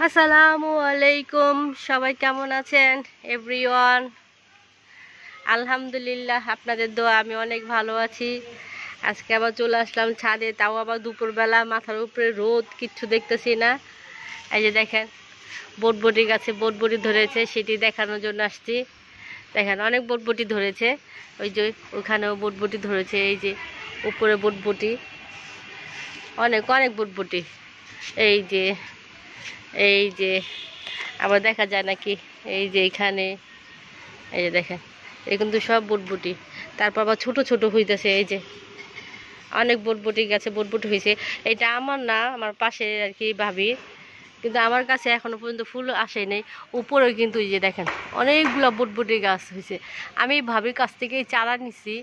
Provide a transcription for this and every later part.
আসসালামু আলাইকুম, সবাই কেমন আছেন এভরিওয়ান? আলহামদুলিল্লাহ, আপনাদের দোয়া আমি অনেক ভালো আছি। আজকে আবার চলে আসলাম ছাদে, তাও আবার দুপুরবেলা, মাথার উপরে রোদ, কিচ্ছু দেখতেছি না। এই যে দেখেন বটবটি গাছে বটবটি ধরেছে, সেটি দেখানোর জন্য আসছি। দেখেন অনেক বটবটি ধরেছে, ওই যে ওখানেও বটবটি ধরেছে, এই যে উপরে বটবটি, অনেক অনেক বটবটি। এই যে এই যে আবার দেখা যায় নাকি, এই যে এখানে, এই যে দেখেন, এই কিন্তু সব বটবটি। তারপর আবার ছোট ছোট হইতেছে, এই যে অনেক বটবটি গাছে বটবটি হয়েছে। এটা আমার না, আমার পাশে আর কি ভাবি, কিন্তু আমার কাছে এখনো পর্যন্ত ফুল আসে নাই। উপরেও কিন্তু এই যে দেখেন অনেকগুলো বটবটি গাছ হয়েছে। আমি ভাবির কাছ থেকেই চারা নিছি,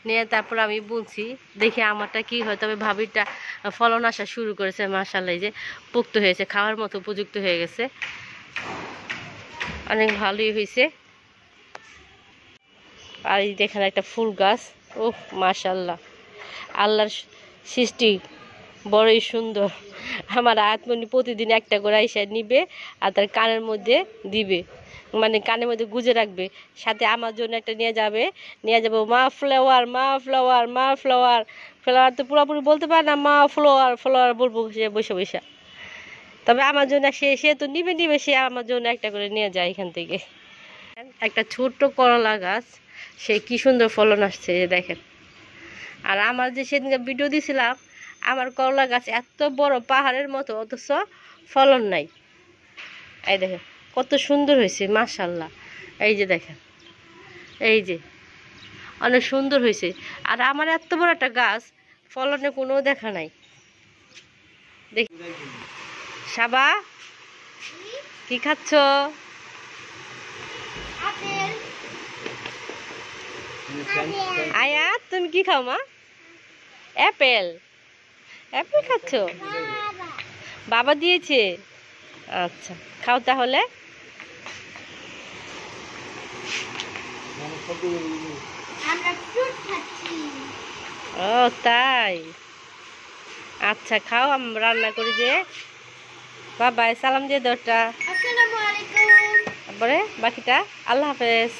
নিয়ে তারপর আমি বুনছি, দেখি আমারটা কি হয়। তবে ভাবিরটা ফলন আসা শুরু করেছে, মাশাআল্লাহ, যে পুক্ত হয়েছে, খাওয়ার মতো উপযুক্ত হয়ে গেছে, অনেক ভালোই হয়েছে। আর এই দেখেন একটা ফুল গাছ, ও মাশাআল্লাহ, আল্লাহর সৃষ্টি বড়ই সুন্দর। আমার আত্মনি প্রতিদিন একটা করে আইসা নিবে আর তার কানের মধ্যে দিবে, মানে কানের মধ্যে গুজে রাখবে, সাথে আমার জন্য একটা নিয়ে যাবে, নিয়ে যাবো মা ফ্লাওয়ার, মা ফ্লাওয়ার, মা ফ্লাওয়ার। ফ্লাওয়ার তো পুরোপুরি বলতে পারে না, মা ফ্লাওয়ার ফ্লাওয়ার বলবো সে বসে বসে। তবে আমার জন্য সে তো নিবে নিবে, সে আমার জন্য একটা করে নিয়ে যায় এখান থেকে। একটা ছোট্ট করলা গাছ, সে কি সুন্দর ফলন আসছে, দেখেন। আর আমার যে সেদিনকে ভিডিও দিয়েছিলাম, আমার করলা গাছ এত বড় পাহাড়ের মতো, অথচ ফলন নাই। এই দেখেন কত সুন্দর হয়েছে, মাশাআল্লাহ। এই যে দেখেন, এই যে অনেক সুন্দর হয়েছে। আর আমার এত বড় একটা গাছ, ফলনে কোনো দেখা নাই। দেখ সাবা, কি খাচ্ছ? আয়া তুমি কি খাও মা? অ্যাপেল? অ্যাপেল খাচ্ছ? বাবা দিয়েছে? আচ্ছা, খাও তাহলে। ও তাই, আচ্ছা খাও, আমি রান্না করি যে। বাবাই সালাম দিয়ে দরটা, তারপরে বাকিটা আল্লাহ হাফেজ।